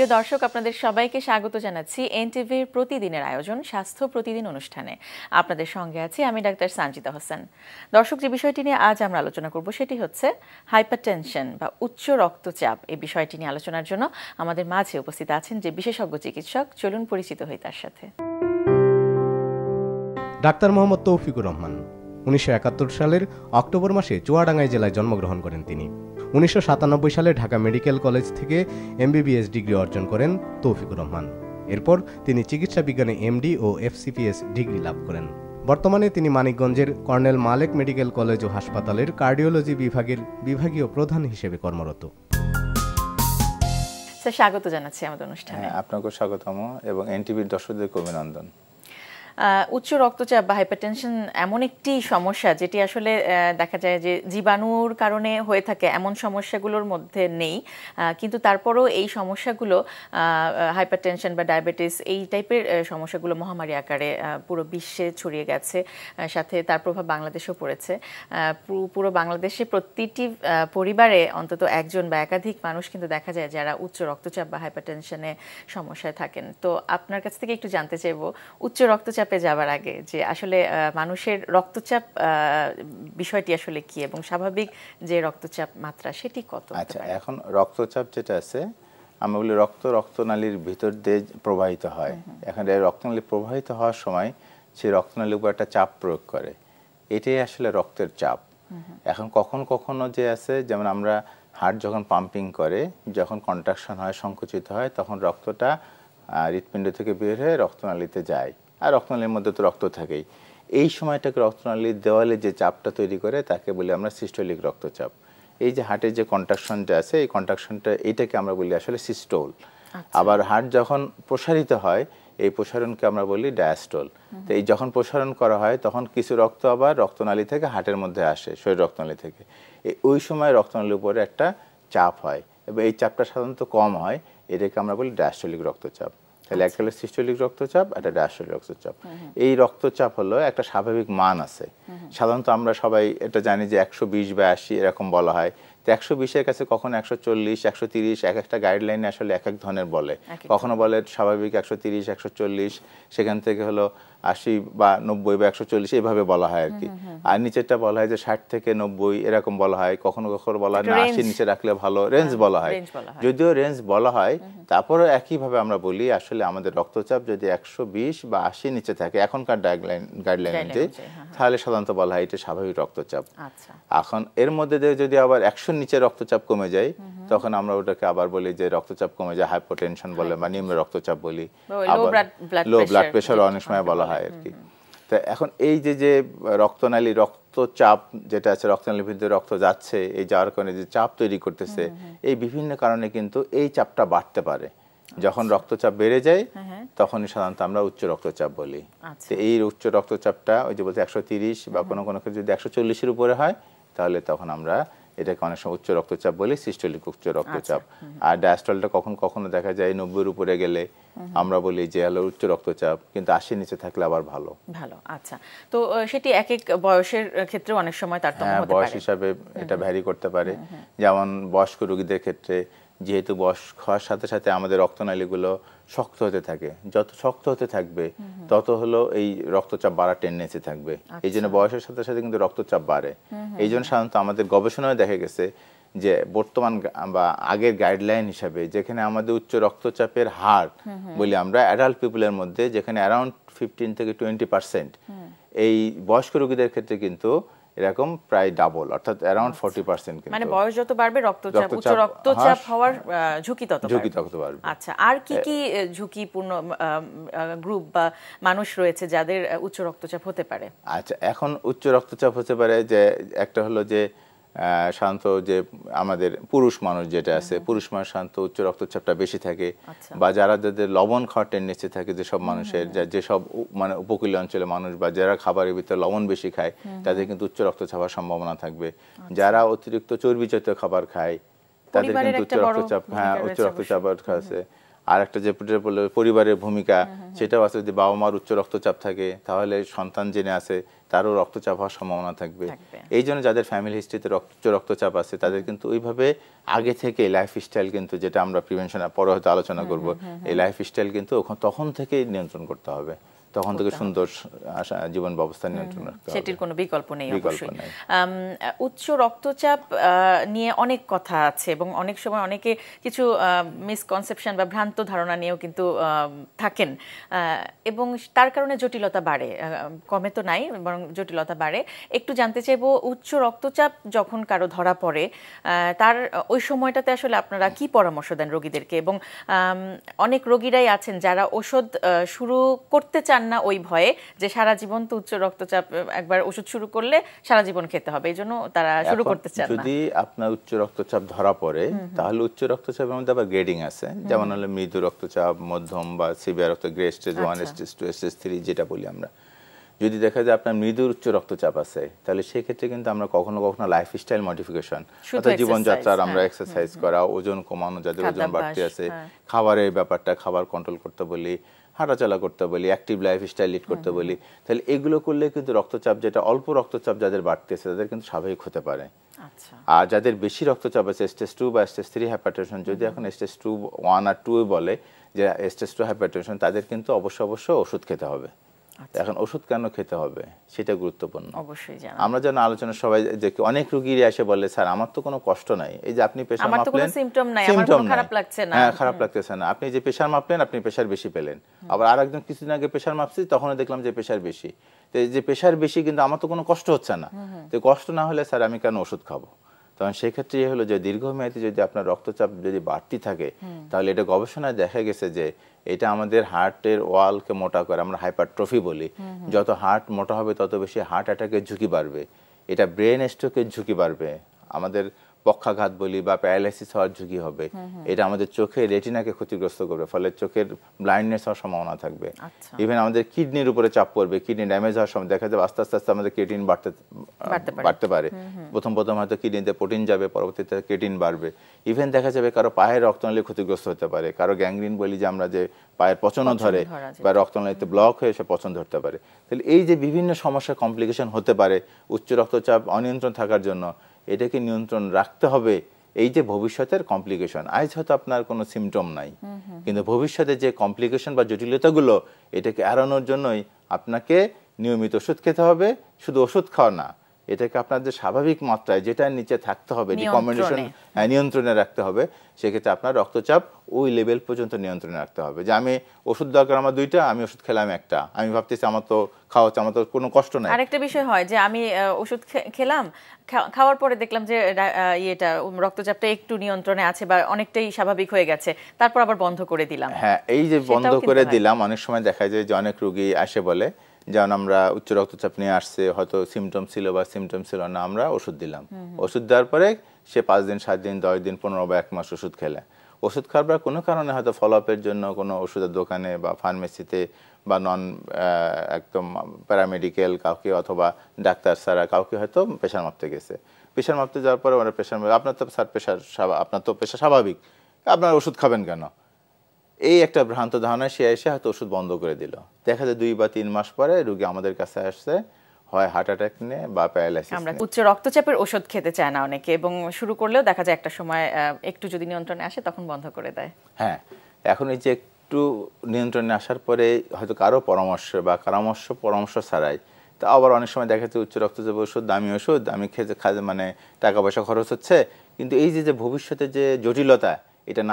সুপ্রিয় দর্শক, আপনাদের সবাইকে স্বাগত জানাচ্ছি এনটিভির প্রতিদিনের আয়োজন স্বাস্থ্য প্রতিদিন অনুষ্ঠানে। আপনাদের সঙ্গে আছি আমি ডাক্তার সানজিদা হোসেন। দর্শক, যে বিষয়টি নিয়ে আজ আমরা আলোচনা করব সেটি হচ্ছে হাইপারটেনশন বা উচ্চ রক্তচাপ। এই বিষয়টি নিয়ে আলোচনার জন্য আমাদের মাঝে উপস্থিত আছেন যে বিশেষজ্ঞ চিকিৎসক। চলুন পরিচিত হই তার সাথে। ডাক্তার মোহাম্মদ তৌফিকুর রহমান 1971 সালের অক্টোবর মাসে চুয়াডাঙ্গাই জেলায় জন্মগ্রহণ করেন তিনি। 1997 সালে ঢাকা মেডিকেল কলেজ থেকে এমবিবিএস ডিগ্রি অর্জন করেন তৌফিকুর রহমান। এরপর তিনি চিকিৎসা বিজ্ঞানে এমডি ও এফসিপিএস ডিগ্রি লাভ করেন। বর্তমানে তিনি মানিকগঞ্জের কর্নেল মালেক মেডিকেল কলেজ ও হাসপাতালের কার্ডিওলজি বিভাগের বিভাগীয় প্রধান হিসেবে কর্মরত। স্বাগত জানাচ্ছি আমাদের অনুষ্ঠানে। আপনাকেও স্বাগতম এবং এনটিভির দর্শকদেরকে অভিনন্দন। উচ্চ রক্তচাপ বা হাইপারটেনশন এমন একটি সমস্যা যেটি আসলে দেখা যায় যে জীবাণুর কারণে হয়ে থাকে এমন সমস্যাগুলোর মধ্যে নেই, কিন্তু তারপরও এই সমস্যাগুলো হাইপারটেনশন বা ডায়াবেটিস এই টাইপের সমস্যাগুলো মহামারী আকারে পুরো বিশ্বে ছড়িয়ে গেছে, সাথে তার প্রভাব বাংলাদেশেও পড়েছে। পুরো বাংলাদেশে প্রতিটি পরিবারে অন্তত একজন বা একাধিক মানুষ কিন্তু দেখা যায় যারা উচ্চ রক্তচাপ বা হাইপারটেনশনে সমস্যায় থাকেন। তো আপনার কাছ থেকে একটু জানতে চাইব উচ্চ রক্তচাপ যাবার আগে যে আসলে মানুষের রক্তচাপ বিষয়টি আসলে কি এবং স্বাভাবিক যে রক্তচাপ মাত্রা সেটি কত? আচ্ছা, এখন রক্তচাপ যেটা আছে আমরা বলি রক্তনালীর ভিতর দিয়ে প্রবাহিত হয়। এখানে রক্তনালী প্রবাহিত হওয়ার সময় সেই রক্তনালীর উপর একটা চাপ প্রয়োগ করে, এটাই আসলে রক্তের চাপ। এখন কখনো যে আছে, যেমন আমরা হার্ট যখন পাম্পিং করে, যখন কন্ট্রাকশন হয়, সংকুচিত হয়, তখন রক্তটা হৃৎপিণ্ড থেকে বের হয়ে রক্তনালীতে যায়, আর রক্তনালীর মধ্যে তো রক্ত থাকেই। এই সময়টাকে রক্তনালীর দেওয়ালে যে চাপটা তৈরি করে তাকে বলি আমরা সিস্টোলিক রক্তচাপ। এই যে হার্টের যে কন্ট্রাকশনটা আছে, এই কন্ট্রাকশনটা এইটাকে আমরা বলি আসলে সিস্টোল। আবার হার্ট যখন প্রসারিত হয়, এই প্রসারণকে আমরা বলি ডায়াস্টোল। তো এই যখন প্রসারণ করা হয় তখন কিছু রক্ত আবার রক্তনালী থেকে হার্টের মধ্যে আসে, শরীর রক্তনালী থেকে। ওই সময় রক্তনালীর উপরে একটা চাপ হয় এবং এই চাপটা সাধারণত কম হয়, এটাকে আমরা বলি ডায়াস্টোলিক রক্তচাপ। তাহলে একটা হলো সিস্টোলিক রক্তচাপ, একটা ডায়াস্টোলিক রক্তচাপ। এই রক্তচাপ হলো একটা স্বাভাবিক মান আছে। সাধারণত আমরা সবাই এটা জানি যে 120 বা 80 এরকম বলা হয়। তো 120-এর কাছে কখনো 140, 130, এক একটা গাইডলাইনে আসলে এক এক ধরনের বলে। কখনো বলে স্বাভাবিক 130, 140, সেখান থেকে হলো 80 বা 90 বা 140 এইভাবে বলা হয় আর কি। আর নিচেরটা বলা হয় যে 60 থেকে 90 এরকম বলা হয়। কখনো বলা হয় না 80 নিচে রাখলে ভালো, রেঞ্জ বলা হয়। যদিও রেঞ্জ বলা হয়, তারপরে একইভাবে আমরা বলি আসলে আমাদের রক্তচাপ যদি 120 বা 80 নিচে থাকে এখনকার গাইডলাইন অনুযায়ী, তাহলে সাধারণত বলা হয় এটা স্বাভাবিক রক্তচাপ। এখন এর মধ্যে যদি আবার 100 নিচে রক্তচাপ কমে যায়, তখন আমরা ওটাকে আবার বলি যে রক্তচাপ কমে যায়, হাইপোটেনশন বলে বা নিম্ন রক্তচাপ বলি, আবার লো ব্লাড প্রেশার অনেক সময় বলা হয় আর কি। তো এখন এই যে রক্তনালী রক্তচাপ যেটা আছে, রক্তনালীর ভিতরে রক্ত যাচ্ছে, এই যাওয়ার কারণে যে চাপ তৈরি করতেছে, এই বিভিন্ন কারণে কিন্তু এই চাপটা বাড়তে পারে। যখন রক্তচাপ বেড়ে যায় তখনই সাধারণত আমরা উচ্চ রক্তচাপ বলি। তো এই উচ্চ রক্তচাপটা ওই যে বলতে 130 বা কোনো ক্ষেত্রে যদি 140-এর উপরে হয়, তাহলে তখন আমরা এটাকে অনেক সময় উচ্চ রক্তচাপ বলি, সিস্টোলিক উচ্চ রক্তচাপ। আর ডায়াস্টলটা কখনো দেখা যায় 90-এর উপরে গেলে আমরা বলি যে হলো উচ্চ রক্তচাপ, কিন্তু 80 নিচে থাকলে আবার ভালো। আচ্ছা, তো সেটি এক এক বয়সের ক্ষেত্রে অনেক সময় তারতম্য হতে পারে, বয়স হিসাবে এটা ভ্যারি করতে পারে। যেমন বয়স্ক রোগীদের ক্ষেত্রে যেহেতু বয়স হওয়ার সাথে সাথে আমাদের রক্তনালীগুলো শক্ত হতে থাকে, যত শক্ত হতে থাকবে তত হলো এই রক্তচাপ বাড়ার টেন্ডেন্সি থাকবে। এই জন্য বয়সের সাথে সাথে কিন্তু রক্তচাপ বাড়ে। এই জন্য সাধারণত আমাদের গবেষণায় দেখা গেছে যে বর্তমান বা আগের গাইডলাইন হিসাবে যেখানে আমাদের উচ্চ রক্তচাপের হার বলি আমরা অ্যাডাল্ট পিপলের মধ্যে যেখানে অ্যারাউন্ড 15 থেকে 20%, এই বয়স্ক রোগীদের ক্ষেত্রে কিন্তু এরকম প্রায় ডাবল, অর্থাৎ অ্যারাউন্ড 40%। মানে বয়স যত বাড়বে উচ্চ রক্তচাপ হওয়ার ঝুঁকি তত বাড়বে। আচ্ছা, আর কি ঝুঁকিপূর্ণ গ্রুপ বা মানুষ রয়েছে যাদের উচ্চ রক্তচাপ হতে পারে? আচ্ছা, এখন উচ্চ রক্তচাপ হতে পারে যে একটা হলো যে সাধারণত যে আমাদের পুরুষ মানুষ যেটা আছে, পুরুষ মানুষ সাধারণত উচ্চ রক্তচাপটা বেশি থাকে, বা যাদের লবণ খাওয়ার টেন্ডেন্সি থাকে, যেসব মানুষের যেসব মানে উপকূলীয় অঞ্চলের মানুষ বা যারা খাবারের ভিতরে লবণ বেশি খায়, তাদের কিন্তু উচ্চ রক্তচাপ হওয়ার সম্ভাবনা থাকবে। যারা অতিরিক্ত চর্বিজাতীয় খাবার খায় তাদের কিন্তু উচ্চ রক্তচাপ আছে। আর একটা যে পরিবারের ভূমিকা সেটাও আছে। যদি বাবা মার উচ্চ রক্তচাপ থাকে তাহলে সন্তান জেনে আছে তারও রক্তচাপ হওয়ার সম্ভাবনা থাকবে। এই জন্য যাদের ফ্যামিলি হিস্ট্রিতে উচ্চ রক্তচাপ আছে তাদের কিন্তু ওইভাবে আগে থেকে লাইফস্টাইল কিন্তু যেটা আমরা প্রিভেনশন পরে হয়তো আলোচনা করব, এই লাইফস্টাইল কিন্তু তখন থেকেই নিয়ন্ত্রণ করতে হবে, তখন থেকে সুন্দর জীবন ব্যবস্থা নিয়ন্ত্রণ রাখতে হবে, সেটির কোনো বিকল্প নেই। অবশ্যই উচ্চ রক্তচাপ নিয়ে অনেক কথা আছে এবং অনেক সময় অনেকে কিছু মিসকনসেপশন বা ভ্রান্ত ধারণা নিয়েও কিন্তু থাকেন এবং তার কারণে জটিলতা বাড়ে, কমে তো নাই বরং জটিলতা বাড়ে। একটু জানতে চাইবো, উচ্চ রক্তচাপ যখন কারো ধরা পড়ে তার ওই সময়টাতে আসলে আপনারা কি পরামর্শ দেন রোগীদেরকে? এবং অনেক রোগীরাই আছেন যারা ওষুধ শুরু করতে চান না ওই ভয়ে যে সারা জীবন তো উচ্চ রক্তচাপ, একবার ওষুধ শুরু করলে সারা জীবন খেতে হবে, এই জন্য তারা শুরু করতে চান না। যদি আপনার উচ্চ রক্তচাপ ধরা পড়ে তাহলে উচ্চ রক্তচাপের মধ্যে আবার গ্রেডিং আছে, যেমন হলো মৃদু রক্তচাপ, মধ্যম বা সিভিয়ার রক্ত, গ্রেড স্টেজ 1, স্টেজ 2, স্টেজ 3 যেটা বলি আমরা। যদি দেখা যায় আপনার মৃদু উচ্চ রক্তচাপ আছে তাহলে সেক্ষেত্রে কিন্তু আমরা কখনো কখনো লাইফস্টাইল মডিফিকেশন, অর্থাৎ জীবনযাত্রার আমরা এক্সারসাইজ করা, ওজন কমানো, যাদের ওজন বাড়তে আছে, খাবারের ব্যাপারটা খাবার কন্ট্রোল করতে বলি, হাঁটাচলা করতে বলি, অ্যাক্টিভ লাইফস্টাইল লিড করতে বলি, তাহলে এগুলো করলে কিন্তু রক্তচাপ, যেটা অল্প রক্তচাপ যাদের বাড়তেছে তাদের কিন্তু স্বাভাবিক হতে পারে। আর যাদের বেশি রক্তচাপ আছে স্টেজ 2 বা স্টেজ 3 হাইপারটেনশন, যদি এখন স্টেজ 2, 1 আর 2 বলে যে স্টেজ 2 হাইপারটেনশন, তাদের কিন্তু অবশ্যই ওষুধ খেতে হবে। এখন ওষুধ কেন খেতে হবে সেটা গুরুত্বপূর্ণ। অবশ্যই আমরা যেন আলোচনা সবাই যে অনেক রোগীরা এসে বলে স্যার আমার তো কোনো কষ্ট নাই, এই যে আপনি প্রেসার মাপলেন সিম্পটম নাই, আমার কোনো খারাপ লাগছে না। হ্যাঁ, খারাপ লাগতেছে না, আপনি যে প্রেসার মাপলেন আপনি প্রেসার বেশি পেলেন, আবার আরেকজন কিছুদিন আগে প্রেসার মাপছি তখন দেখলাম যে প্রেসার বেশি, তো এই যে প্রেসার বেশি কিন্তু আমার তো কোনো কষ্ট হচ্ছে না, তো কষ্ট না হলে স্যার আমি কেন ওষুধ খাবো? তখন সেক্ষেত্রে হলো যে দীর্ঘমেয়াদী যদি আপনার রক্তচাপ যদি বাড়তি থাকে তাহলে এটা গবেষণায় দেখা গেছে যে এটা আমাদের হার্টের ওয়ালকে মোটা করে, আমরা হাইপারট্রফি বলি, যত হার্ট মোটা হবে তত বেশি হার্ট অ্যাটাকের ঝুঁকি বাড়বে, এটা ব্রেন স্ট্রোকের ঝুঁকি বাড়বে, আমাদের পক্ষাঘাত বলি বা প্যারালাইসিস হওয়ার ঝুঁকি হবে, এটা আমাদের চোখের রেটিনাকে ক্ষতিগ্রস্ত করবে, ফলে চোখের ব্লাইন্ডনেস হওয়ার সম্ভাবনা থাকবে। ইভেন আমাদের কিডনির উপরে চাপ পড়বে, কিডনি ড্যামেজ হওয়ার সময় দেখা যাবে আস্তে আস্তে আমাদের ক্রিয়েটিন বাড়তে পারে। প্রথম হয়তো কিডনিতে প্রোটিন যাবে, পরবর্তীতে ক্রিয়েটিন বাড়বে। ইভেন দেখা যাবে কারো পায়ের রক্তনালী ক্ষতিগ্রস্ত হতে পারে, কারো গ্যাংগ্রিন বলি যে আমরা যে পায়ের পচনও ধরে বা রক্তনালীতে ব্লক হয়ে সে পচন ধরতে পারে। তাহলে এই যে বিভিন্ন সমস্যা কমপ্লিকেশন হতে পারে উচ্চ রক্তচাপ অনিয়ন্ত্রণ থাকার জন্য, এটাকে নিয়ন্ত্রণ রাখতে হবে। এই যে ভবিষ্যতের কমপ্লিকেশন, আজ হয়তো আপনার কোনো সিমটম নাই, কিন্তু ভবিষ্যতে যে কমপ্লিকেশন বা জটিলতাগুলো, এটাকে এড়ানোর জন্যই আপনাকে নিয়মিত ওষুধ খেতে হবে। শুধু ওষুধ খাওয়া না, এটাকে আপনাদের স্বাভাবিক মাত্রায় যেটার নিচে থাকতে হবে, রিকমেন্ডেশন নিয়ন্ত্রণে রাখতে হবে। সেক্ষেত্রে আপনার রক্তচাপ ওই লেভেল পর্যন্ত নিয়ন্ত্রণে রাখতে হবে। যে আমি ওষুধ দরকার আমার 2টা, আমি ওষুধ খেলাম 1টা, আমি ভাবতেছি আমার তো খাওয়া হচ্ছে, আমার তো কোনো কষ্ট নাই। আরেকটা বিষয় হয় যে আমি ওষুধ খেলাম, খাওয়ার পরে দেখলাম যে রক্তচাপটা একটু নিয়ন্ত্রণে আছে বা অনেকটাই স্বাভাবিক হয়ে গেছে, তারপর আবার বন্ধ করে দিলাম। হ্যাঁ, এই যে বন্ধ করে দিলাম, অনেক সময় দেখা যায় যে অনেক রোগী আসে বলে যেমন আমরা উচ্চ রক্তচাপ নিয়ে আসছে, হয়তো সিমটম ছিল বা সিমটম ছিল না, আমরা ওষুধ দিলাম, ওষুধ দেওয়ার পরে সে 5 দিন 7 দিন 10 দিন 15 বা 1 মাস ওষুধ খেলে, ওষুধ খাওয়ার কোনো কারণে হয়তো ফলো আপের জন্য কোনো ওষুধের দোকানে বা ফার্মেসিতে বা নন একদম প্যারামেডিক্যাল কাউকে অথবা ডাক্তার ছাড়া কাউকে হয়তো প্রেশার মাপতে গেছে, প্রেশার মাপতে যাওয়ার পরে ওরা প্রেশার, আপনার তো স্যার প্রেশার, আপনার তো প্রেশার স্বাভাবিক, আপনার ওষুধ খাবেন কেন? এই একটা ভ্রান্ত ধারণা, সে এসে হয়তো ওষুধ বন্ধ করে দিল। দেখা যায় 2 বা 3 মাস পরে রোগী আমাদের কাছে আসছে হয় হার্ট অ্যাটাক নিয়ে বা প্যারালাইসিস। আমরা উচ্চ রক্তচাপের ওষুধ খেতে চায় না অনেকে, এবং শুরু করলেও দেখা যায় একটা সময় একটু যদি নিয়ন্ত্রণে আসে তখন বন্ধ করে দেয়। হ্যাঁ, এখন এই যে একটু নিয়ন্ত্রণে আসার পরে হয়তো কারো পরামর্শ ছাড়াই, তা আবার অনেক সময় দেখা যাচ্ছে উচ্চ রক্তচাপের ওষুধ দামি ওষুধ, আমি খেতে মানে টাকা পয়সা খরচ হচ্ছে, কিন্তু এই যে ভবিষ্যতে যে জটিলতা, এটা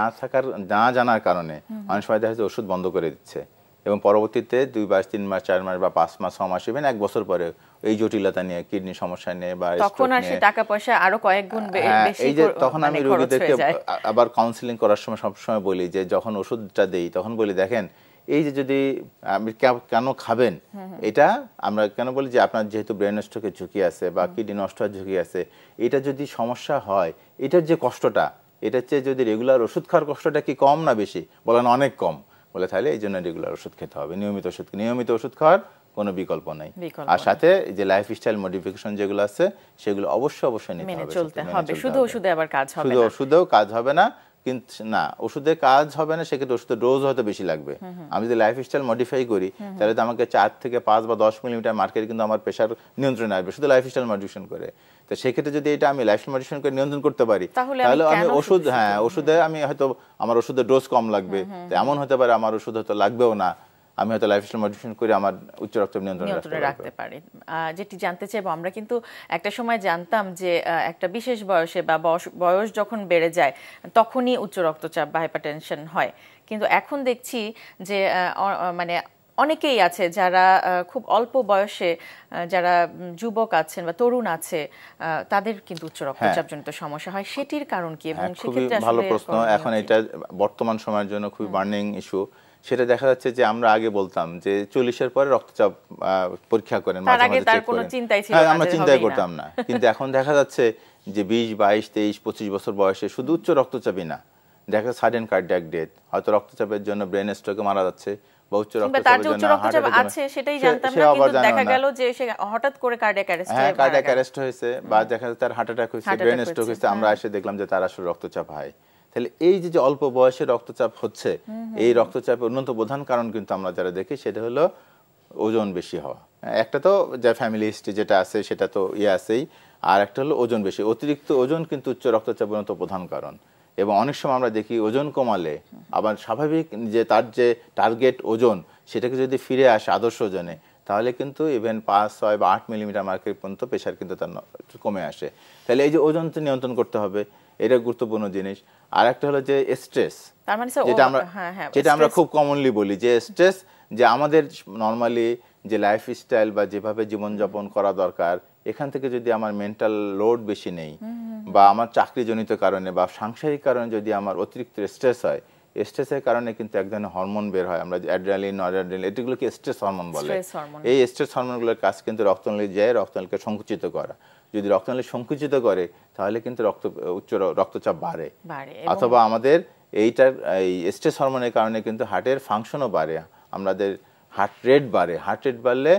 না জানার কারণে অনেক সময় দেখা যাচ্ছে ওষুধ বন্ধ করে দিচ্ছে, এবং পরবর্তীতে 2 মাস 3 মাস 4 মাস বা 5 মাস 6 মাস ইভেন 1 বছর পরে এই জটিলতা নিয়ে, কিডনি সমস্যা নিয়ে বা তখন আসে টাকা পয়সা আরো কয়েক গুণ বেশি। এই যে তখন আমি রোগীদেরকে আবার কাউন্সিলিং করার সময় সবসময় বলি যে যখন ওষুধটা দেই তখন বলি দেখেন এই যে যদি আপনি কেন খাবেন, এটা আমরা কেন বলি যে আপনার যেহেতু ব্রেন স্ট্রোকের ঝুঁকি আছে বা কিডনি নষ্ট হওয়ার ঝুঁকি আছে, এটা যদি সমস্যা হয়, এটার যে কষ্টটা, এটার চেয়ে যদি রেগুলার ওষুধ খাওয়ার কষ্টটা কি কম না বেশি? বলেন অনেক কম। বলে তাহলে এই জন্য রেগুলার ওষুধ খেতে হবে, নিয়মিত ওষুধ খাওয়ার কোনো বিকল্প নাই। আর সাথে যে লাইফস্টাইল মডিফিকেশন যেগুলো আছে সেগুলো অবশ্যই নিতে হবে, চলতে হবে। শুধু ওষুধে আবার কাজ হবে না, শুধু ওষুধেও কাজ হবে না, কিন্তু না, ওষুধে কাজ হবে না, সেক্ষেত্রে ওষুধের ডোজ হয়তো বেশি লাগবে। আমি যদি লাইফস্টাইল মডিফাই করি তাহলে তো আমাকে 4 থেকে 5 বা 10 মিলিমিটার মার্কেটে কিন্তু আমার প্রেশার নিয়ন্ত্রণে আসবে শুধু লাইফস্টাইল মডিফিকেশন করে। তো সেক্ষেত্রে যদি এটা আমি লাইফস্টাইল মডিফিকেশন করে নিয়ন্ত্রণ করতে পারি তাহলে আমি ওষুধ, হ্যাঁ ওষুধে আমি হয়তো আমার ওষুধের ডোজ কম লাগবে, তো এমন হতে পারে আমার ওষুধ হয়তো লাগবেও না, আমি হয়তো লাইফস্টাইল মডিফিকেশন করে আমার উচ্চ রক্তচাপ নিয়ন্ত্রণে রাখতে পারি। যেটি জানতে চাইবো, আমরা কিন্তু একটা সময় জানতাম যে একটা বিশেষ বয়সে বা বয়স যখন বেড়ে যায় তখনই উচ্চ রক্তচাপ বা হাইপারটেনশন হয়, কিন্তু এখন দেখছি যে মানে অনেকেই আছে যারা খুব অল্প বয়সে, যারা যুবক আছেন বা তরুণ আছে, তাদের কিন্তু উচ্চ রক্তচাপ জনিত সমস্যা হয়। সেটির কারণ কি? এবং সেক্ষেত্রে ভালো প্রশ্ন। এখন এটা বর্তমান সময়ের জন্য খুবই বার্নিং ইস্যু। সেটা দেখা যাচ্ছে যে আমরা আগে বলতাম যে 40-এর পরে রক্তচাপ পরীক্ষা করেন, মাঝে মাঝে চেক করেন, আমরা চিন্তাই করতাম না। কিন্তু এখন দেখা যাচ্ছে যে 20, 22, 23, 25 বছর বয়সে শুধু উচ্চ রক্তচাপই না, দেখা যাচ্ছে সাডেন কার্ডিয়াক ডেথ, হয়তো রক্তচাপের জন্য ব্রেন স্ট্রোকে মারা যাচ্ছে বা উচ্চ রক্তচাপের জন্য হার্টের আছে, সেটাই জানতাম না, কিন্তু দেখা গেল যে সে হঠাৎ করে কার্ডিয়াক অ্যারেস্ট হয়েছে বা দেখা যাচ্ছে তার হার্ট অ্যাটাক হয়েছে, ব্রেন স্ট্রোক হয়েছে, আমরা এসে দেখলাম যে তার আসলে রক্তচাপ হয়। তাহলে এই যে অল্প বয়সে রক্তচাপ হচ্ছে, এই রক্তচাপের অন্যতম প্রধান কারণ কিন্তু আমরা যারা দেখি সেটা হলো ওজন বেশি হওয়া। একটা তো যা ফ্যামিলি হিস্ট্রি যেটা আছে সেটা তো আছেই, আর একটা হলো ওজন বেশি। অতিরিক্ত ওজন কিন্তু উচ্চ রক্তচাপের অন্যতম প্রধান কারণ। এবং অনেক সময় আমরা দেখি ওজন কমালে আবার স্বাভাবিক যে তার যে টার্গেট ওজন সেটাকে যদি ফিরে আসে আদর্শ ওজনে, তাহলে কিন্তু ইভেন 5, 6 বা 8 মিলিমিটার মার্কের পর্যন্ত প্রেশার কিন্তু তার কমে আসে। তাহলে এই যে ওজন নিয়ন্ত্রণ করতে হবে, এটা গুরুত্বপূর্ণ জিনিস। আর একটা হলো যে স্ট্রেস, যেটা আমরা খুব কমনলি বলি যে স্ট্রেস, যে আমাদের নর্মালি যে লাইফস্টাইল বা যেভাবে জীবনযাপন করা দরকার, এখান থেকে যদি আমার মেন্টাল লোড বেশি নেই বা আমার চাকরিজনিত কারণে বা সাংসারিক কারণে যদি আমার অতিরিক্ত স্ট্রেস হয়, স্ট্রেসের কারণে কিন্তু এক ধরনের হরমোন বের হয়, আমরা অ্যাড্রিনালিন, নরঅ্যাড্রিনালিন, এগুলোকে স্ট্রেস হরমোন বলে। এই স্ট্রেস হরমোনগুলোর কাজ কিন্তু রক্তনালী যায় রক্তনালীকে সংকুচিত করা। যদি রক্তনালী সংকুচিত করে তাহলে কিন্তু উচ্চ রক্তচাপ বাড়ে। অথবা আমাদের এই স্ট্রেস হরমোনের কারণে কিন্তু হার্টের ফাংশনও বাড়ে, আমাদের হার্ট রেট বাড়ে। হার্ট রেট বাড়লে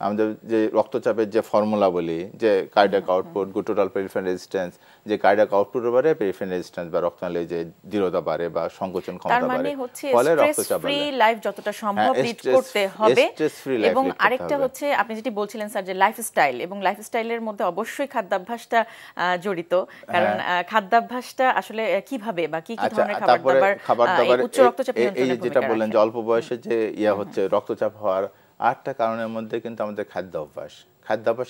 আমাদের যে রক্তচাপের যে ফর্মুলা বলি যে cardiac output, total peripheral resistance, যে কার্ডিয়াক আউটপুট বাড়ে, পেরিফেরাল রেজিস্ট্যান্স বা রক্তনালীর যে দৃঢ়তা বাড়ে বা সংকোচন ক্ষমতা বাড়ে, ফলে রক্তচাপ বাড়ে। ফ্রি লাইফ যতটা সম্ভব লিড করতে হবে। এবং আরেকটা হচ্ছে আপনি যেটি বলছিলেন স্যার, যে লাইফস্টাইল, এবং লাইফস্টাইলের মধ্যে অবশ্যই খাদ্যাভ্যাসটা জড়িত, কারণ খাদ্যাভ্যাসটা আসলে কিভাবে বা কি কি ধরনের খাবার উচ্চ রক্তচাপ নিয়ন্ত্রণে ভূমিকা রাখে। যেটা বললেন যে অল্প বয়সে যে হচ্ছে রক্তচাপ হওয়ার 8টা কারণের মধ্যে কিন্তু আমাদের খাদ্যাভ্যাস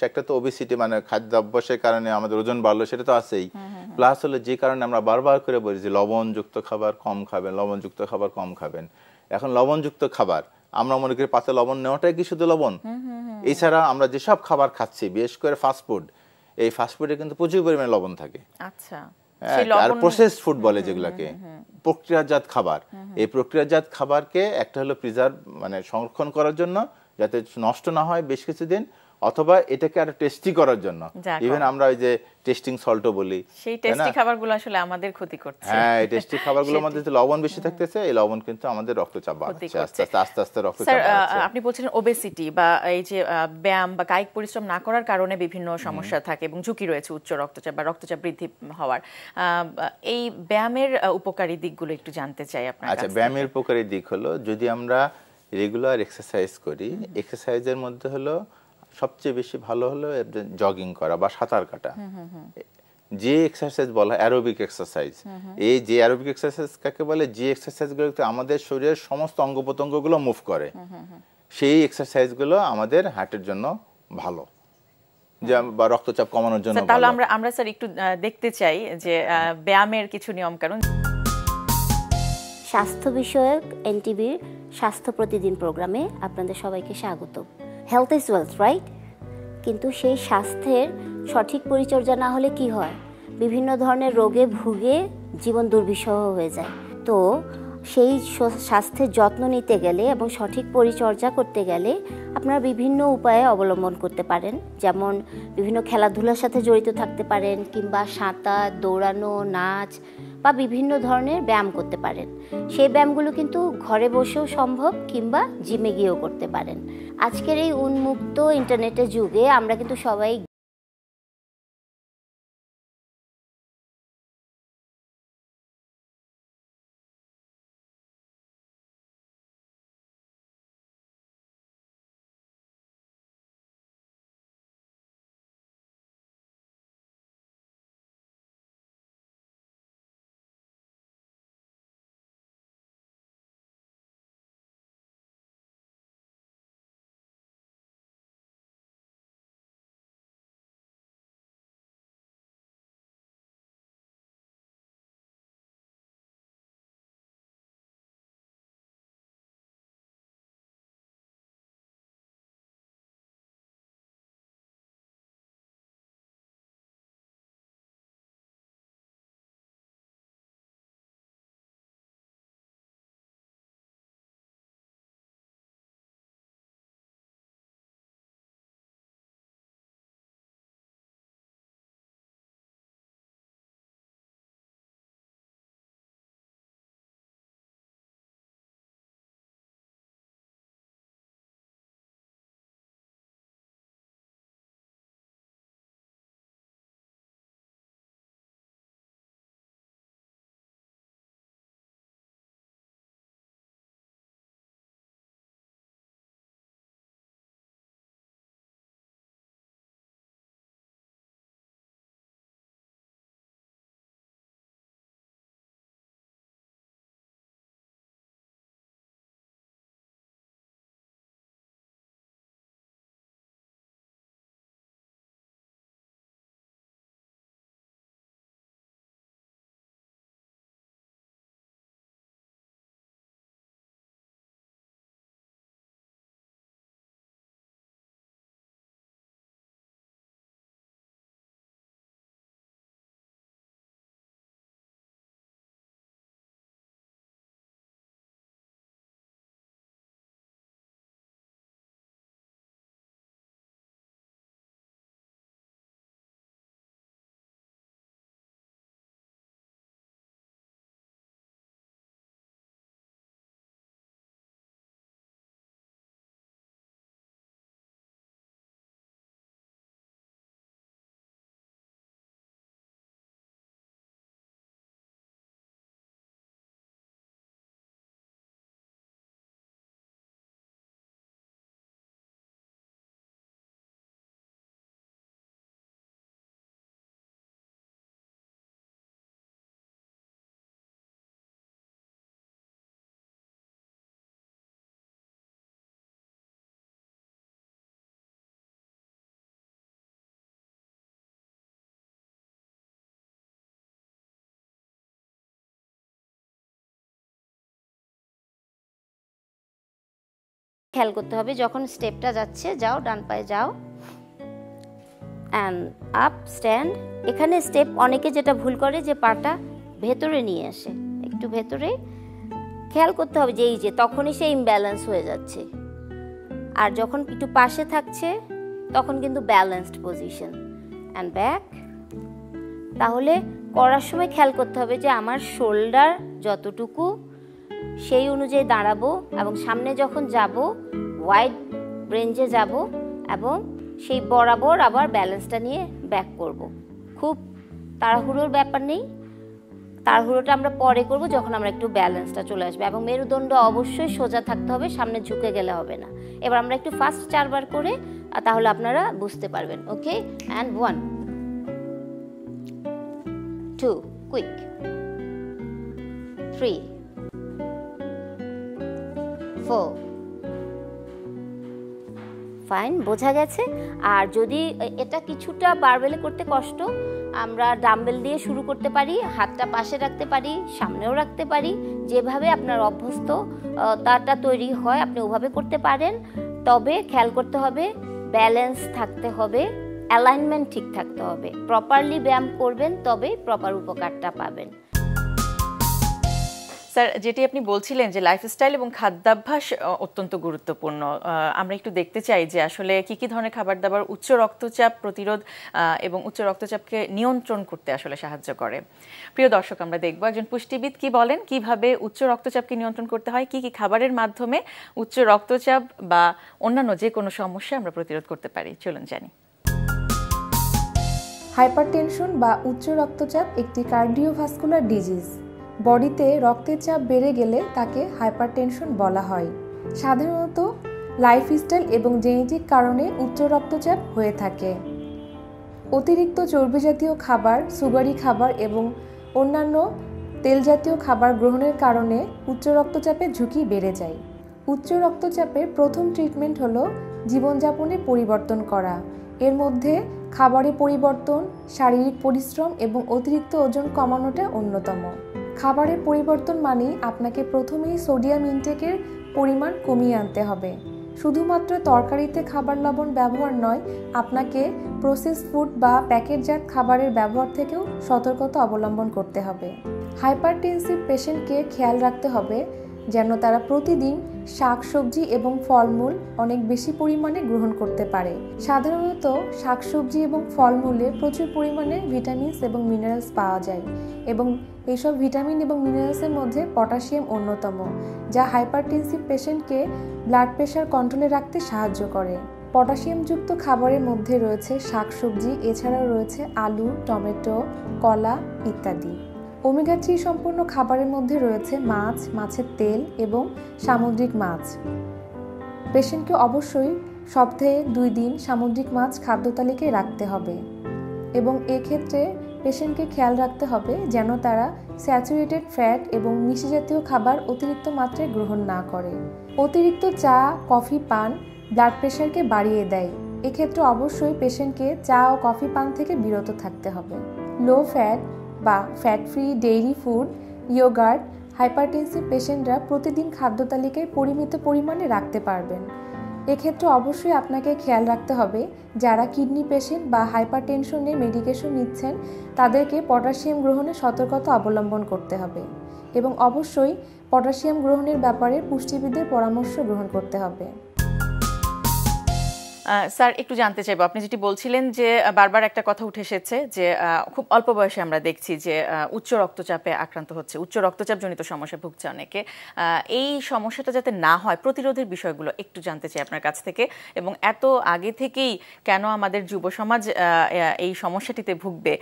একটা তো ওবেসিটি, মানে খাদ্যাভ্যাসের কারণে আমাদের ওজন বাড়লো, সেটা তো আছেই। প্লাস হলো যে কারণে আমরা বারবার করে বলি যে লবণযুক্ত খাবার কম খাবেন, লবণযুক্ত খাবার কম খাবেন। এখন লবণযুক্ত খাবার আমরা মনে করি পাতে লবণ নেওয়াটাই কি শুধু লবণ? এছাড়া আমরা যেসব খাবার খাচ্ছি, বিশেষ করে ফাস্টফুড, এই ফাস্টফুডে কিন্তু প্রচুর পরিমাণে লবণ থাকে। আচ্ছা, আর প্রসেসড ফুড বলে যেগুলোকে, প্রক্রিয়াজাত খাবার। এই প্রক্রিয়াজাত খাবারকে একটা হলো প্রিজার্ভ, মানে সংরক্ষণ করার জন্য যাতে নষ্ট না হয় বেশ কিছুদিন, অথবা এটাকে আরো টেস্টি করার জন্য। ইভেন আমরা ওই যে টেস্টিং সল্টও বলি, সেই টেস্টি খাবারগুলো আসলে আমাদের ক্ষতি করছে। হ্যাঁ, এই টেস্টি খাবারগুলোর মধ্যে যে লবণ বেশি থাকতেছে, এই লবণ কিন্তু আমাদের রক্তচাপ বাড়াচ্ছে, আস্তে আস্তে রক্তচাপ বাড়াচ্ছে। আপনি বলছেন ওবেসিটি বা এই যে ব্যায়াম বা কায়িক পরিশ্রম না করার কারণে বিভিন্ন সমস্যা থাকে এবং ঝুঁকি রয়েছে উচ্চ রক্তচাপ বা রক্তচাপ বৃদ্ধি হওয়ার। এই ব্যায়ামের উপকারী দিকগুলো একটু জানতে চাই আপনার কাছে। আচ্ছা, ব্যায়ামের উপকারী দিক হলো, যদি আমরা রেগুলার এক্সারসাইজ করি, এক্সারসাইজের মধ্যে হলো সবচেয়ে বেশি ভালো হলো জগিং করা বা সাঁতার কাটা। যে এক্সারসাইজ বলা অ্যারোবিক এক্সারসাইজ, এই যে অ্যারোবিক এক্সারসাইজ কাকে বলে, যে এক্সারসাইজগুলো আমাদের শরীরের সমস্ত অঙ্গ প্রত্যঙ্গগুলো মুভ করে, সেই এক্সারসাইজগুলো আমাদের হার্টের জন্য ভালো, বা রক্তচাপ কমানোর জন্য। তাহলে আমরা স্যার একটু দেখতে চাই যে ব্যায়ামের কিছু নিয়ম কানুন। স্বাস্থ্য বিষয়ক এনটিভির স্বাস্থ্য প্রতিদিন প্রোগ্রামে আপনাদের সবাইকে স্বাগত। Health is wealth, right? কিন্তু সেই স্বাস্থ্যের সঠিক পরিচর্যা না হলে কি হয়? বিভিন্ন ধরনের রোগে ভুগে জীবন দুর্বিষহ হয়ে যায়। তো সেই স্বাস্থ্যের যত্ন নিতে গেলে এবং সঠিক পরিচর্যা করতে গেলে আপনারা বিভিন্ন উপায়ে অবলম্বন করতে পারেন। যেমন বিভিন্ন খেলাধুলার সাথে জড়িত থাকতে পারেন, কিংবা সাঁতার, দৌড়ানো, নাচ বা বিভিন্ন ধরনের ব্যায়াম করতে পারেন। সেই ব্যায়ামগুলো কিন্তু ঘরে বসেও সম্ভব, কিংবা জিমে গিয়েও করতে পারেন। আজকের এই উন্মুক্ত ইন্টারনেটের যুগে আমরা কিন্তু সবাই খেয়াল করতে হবে যখন স্টেপটা যাচ্ছে, যাও ডান পায়ে যাও, অ্যান্ড আপ স্ট্যান্ড। এখানে স্টেপ অনেকে যেটা ভুল করে যে পাটা ভেতরে নিয়ে আসে, একটু ভেতরে খেয়াল করতে হবে যে এই যে তখনই সে ইমব্যালেন্স হয়ে যাচ্ছে। আর যখন একটু পাশে থাকছে তখন কিন্তু ব্যালেন্সড পজিশন, অ্যান্ড ব্যাক। তাহলে করার সময় খেয়াল করতে হবে যে আমার শোল্ডার যতটুকু সেই অনুযায়ী দাঁড়াবো, এবং সামনে যখন যাব ওয়াইড রেঞ্জে যাব এবং সেই বরাবর আবার ব্যালেন্সটা নিয়ে ব্যাক করব। খুব তাড়াহুড়োর ব্যাপার নেই, তাড়াহুড়োটা আমরা পরে করব যখন আমরা একটু ব্যালেন্সটা চলে আসবে। এবং মেরুদণ্ড অবশ্যই সোজা থাকতে হবে, সামনে ঝুঁকে গেলে হবে না। এবার আমরা একটু ফাস্ট 4 বার করে, তাহলে আপনারা বুঝতে পারবেন। ওকে, অ্যান্ড 1 2 কুইক, 3 4 ফাইন, বোঝা গেছে। আর যদি এটা কিছুটা বারবেলে করতে কষ্ট, আমরা ডাম্বেল দিয়ে শুরু করতে পারি, হাতটা পাশে রাখতে পারি, সামনেও রাখতে পারি, যেভাবে আপনার অভ্যস্ত তাটা তৈরি হয় আপনি ওভাবে করতে পারেন। তবে খেয়াল করতে হবে ব্যালেন্স থাকতে হবে, অ্যালাইনমেন্ট ঠিক থাকতে হবে, প্রপারলি ব্যায়াম করবেন তবে প্রপার উপকারটা পাবেন। স্যার, যেটি আপনি বলছিলেন যে লাইফস্টাইল এবং খাদ্যাভ্যাস অত্যন্ত গুরুত্বপূর্ণ, আমরা একটু দেখতে চাই যে আসলে কি কি ধরনের খাবার দাবার উচ্চ রক্তচাপ প্রতিরোধ এবং উচ্চ রক্তচাপকে নিয়ন্ত্রণ করতে আসলে সাহায্য করে। প্রিয় দর্শক, আমরা দেখব একজন পুষ্টিবিদ কি বলেন, কিভাবে উচ্চ রক্তচাপকে নিয়ন্ত্রণ করতে হয়, কি কি খাবারের মাধ্যমে উচ্চ রক্তচাপ বা অন্যান্য যে কোনো সমস্যা আমরা প্রতিরোধ করতে পারি। চলুন জানি। হাইপারটেনশন বা উচ্চ রক্তচাপ একটি কার্ডিওভাস্কুলার ডিজিজ। বডিতে রক্তের চাপ বেড়ে গেলে তাকে হাইপারটেনশন বলা হয়। সাধারণত লাইফস্টাইল এবং জেনেটিক কারণে উচ্চ রক্তচাপ হয়ে থাকে। অতিরিক্ত চর্বি জাতীয় খাবার, সুগারি খাবার এবং অন্যান্য তেল জাতীয় খাবার গ্রহণের কারণে উচ্চ রক্তচাপের ঝুঁকি বেড়ে যায়। উচ্চ রক্তচাপের প্রথম ট্রিটমেন্ট হলো জীবনযাপনে পরিবর্তন করা। এর মধ্যে খাবারে পরিবর্তন, শারীরিক পরিশ্রম এবং অতিরিক্ত ওজন কমানোটা অন্যতম। খাবারের পরিবর্তন মানেই আপনাকে প্রথমেই সোডিয়াম ইনটেকের পরিমাণ কমিয়ে আনতে হবে। শুধুমাত্র তরকারিতে খাবার লবণ ব্যবহার নয়, আপনাকে প্রসেস ফুড বা প্যাকেটজাত খাবারের ব্যবহার থেকেও সতর্কতা অবলম্বন করতে হবে। হাইপারটেনসিভ পেশেন্টকে খেয়াল রাখতে হবে যেন তারা প্রতিদিন শাকসবজি এবং ফলমূল অনেক বেশি পরিমাণে গ্রহণ করতে পারে। সাধারণত শাকসবজি এবং ফলমূলে প্রচুর পরিমাণে ভিটামিনস এবং মিনারেলস পাওয়া যায়, এবং এইসব ভিটামিন এবং মিনারেলসের মধ্যে পটাশিয়াম অন্যতম, যা হাইপারটেনসিভ পেশেন্টকে ব্লাড প্রেশার কন্ট্রোলে রাখতে সাহায্য করে। পটাশিয়ামযুক্ত খাবারের মধ্যে রয়েছে শাকসবজি, এছাড়াও রয়েছে আলু, টমেটো, কলা ইত্যাদি। ওমেগা 3 সম্পন্ন খাবারের মধ্যে রয়েছে মাছ, মাছের তেল এবং সামুদ্রিক মাছ। পেশেন্টকে অবশ্যই সপ্তাহে 2 দিন সামুদ্রিক মাছ খাদ্য তালিকায় রাখতে হবে, এবং এক্ষেত্রে পেশেন্টকে খেয়াল রাখতে হবে যেন তারা স্যাচুরেটেড ফ্যাট এবং মিষ্টি জাতীয় খাবার অতিরিক্ত মাত্রায় গ্রহণ না করে। অতিরিক্ত চা, কফি পান ব্লাড প্রেশারকে বাড়িয়ে দেয়। এক্ষেত্রে অবশ্যই পেশেন্টকে চা ও কফি পান থেকে বিরত থাকতে হবে। লো ফ্যাট বা fat free dairy food, yoghurt hypertensive পেশেন্টরা প্রতিদিন খাদ্য তালিকায় পরিমিত পরিমাণে রাখতে পারবেন। এক্ষেত্রে অবশ্যই আপনাকে খেয়াল রাখতে হবে যারা কিডনি পেশেন্ট বা হাইপারটেনশনের মেডিকেশন নিচ্ছেন তাদেরকে পটাশিয়াম গ্রহণে সতর্কতা অবলম্বন করতে হবে, এবং অবশ্যই পটাশিয়াম গ্রহণের ব্যাপারে পুষ্টিবিদের পরামর্শ গ্রহণ করতে হবে। স্যার, একটু জানতে চাইবো, আপনি যেটি বলছিলেন যে বারবার একটা কথা উঠে এসেছে যে খুব অল্প বয়সে আমরা দেখছি যে উচ্চ রক্তচাপে আক্রান্ত হচ্ছে, উচ্চ রক্তচাপজনিত সমস্যা ভুগছে অনেকে। এই সমস্যাটা যাতে না হয় প্রতিরোধের বিষয়গুলো একটু জানতে চাই আপনার কাছ থেকে, এবং এত আগে থেকেই কেন আমাদের যুব সমাজ এই সমস্যাটিতে ভুগবে,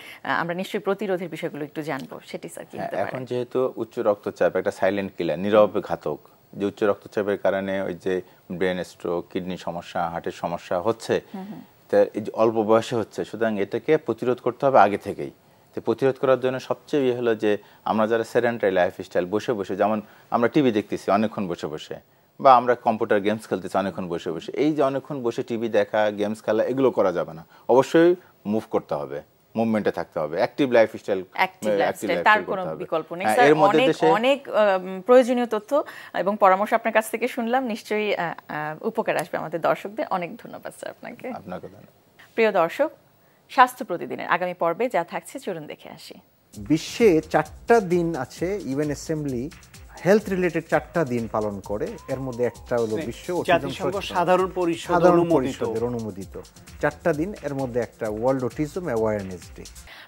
আমরা নিশ্চয়ই প্রতিরোধের বিষয়গুলো একটু জানবো, সেটি স্যার কি হতে পারে? এখন যেহেতু উচ্চ রক্তচাপ একটা সাইলেন্ট কিলার, নীরব ঘাতক, যে উচ্চ রক্তচাপের কারণে ওই যে ব্রেন স্ট্রোক, কিডনি সমস্যা, হার্টের সমস্যা হচ্ছে, তা এই যে অল্প বয়সে হচ্ছে, সুতরাং এটাকে প্রতিরোধ করতে হবে আগে থেকেই। তো প্রতিরোধ করার জন্য সবচেয়ে ইয়ে হলো যে আমরা যারা সেডেন্টারি লাইফস্টাইল, বসে বসে, যেমন আমরা টিভি দেখতেছি অনেকক্ষণ বসে বসে, বা আমরা কম্পিউটার গেমস খেলতেছি অনেকক্ষণ বসে বসে, এই যে অনেকক্ষণ বসে টিভি দেখা, গেমস খেলা, এগুলো করা যাবে না। অবশ্যই মুভ করতে হবে, মুভমেন্টে থাকতে হবে, অ্যাক্টিভ লাইফস্টাইল, তার কোনো বিকল্প নেই স্যার। অনেক প্রয়োজনীয় তথ্য এবং পরামর্শ আপনার কাছ থেকে শুনলাম, নিশ্চয়ই উপকার আসবে আমাদের দর্শকদের। অনেক ধন্যবাদ স্যার আপনাকে। আপনাকে ধন্যবাদ। প্রিয় দর্শক, স্বাস্থ্য প্রতিদিনের আগামী পর্বে যা থাকছে চলুন দেখে আসি। বিশ্বে 4টা দিন আছে, ইউএন অ্যাসেম্বলি হেলথ রিলেটেড 4টা দিন পালন করে। এর মধ্যে একটা হলো বিশ্ব জাতিসংঘ সাধারণ পরিষদের অনুমোদিত 4টা দিন, এর মধ্যে একটা ওয়ার্ল্ড অটিজম অ্যাওয়ারনেস ডে।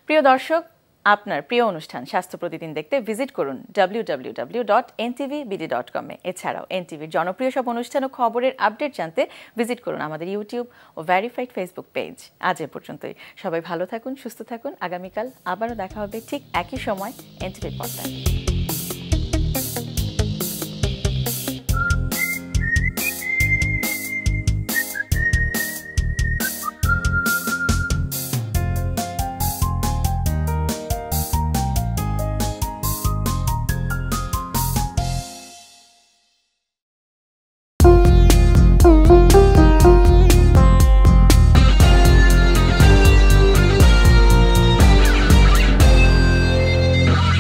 প্রিয় দর্শক, আপনার প্রিয় অনুষ্ঠান স্বাস্থ্য প্রতিদিন দেখতে ভিজিট করুন www.ntvbd.com এ। এছাড়াও এনটিভির জনপ্রিয় সব অনুষ্ঠান ও খবরের আপডেট জানতে ভিজিট করুন আমাদের ইউটিউব ও ভেরিফাইড ফেসবুক পেজ। আজ এ পর্যন্তই। সবাই ভালো থাকুন, সুস্থ থাকুন। আগামীকাল আবারও দেখা হবে ঠিক একই সময় এনটিভির পর্দায়।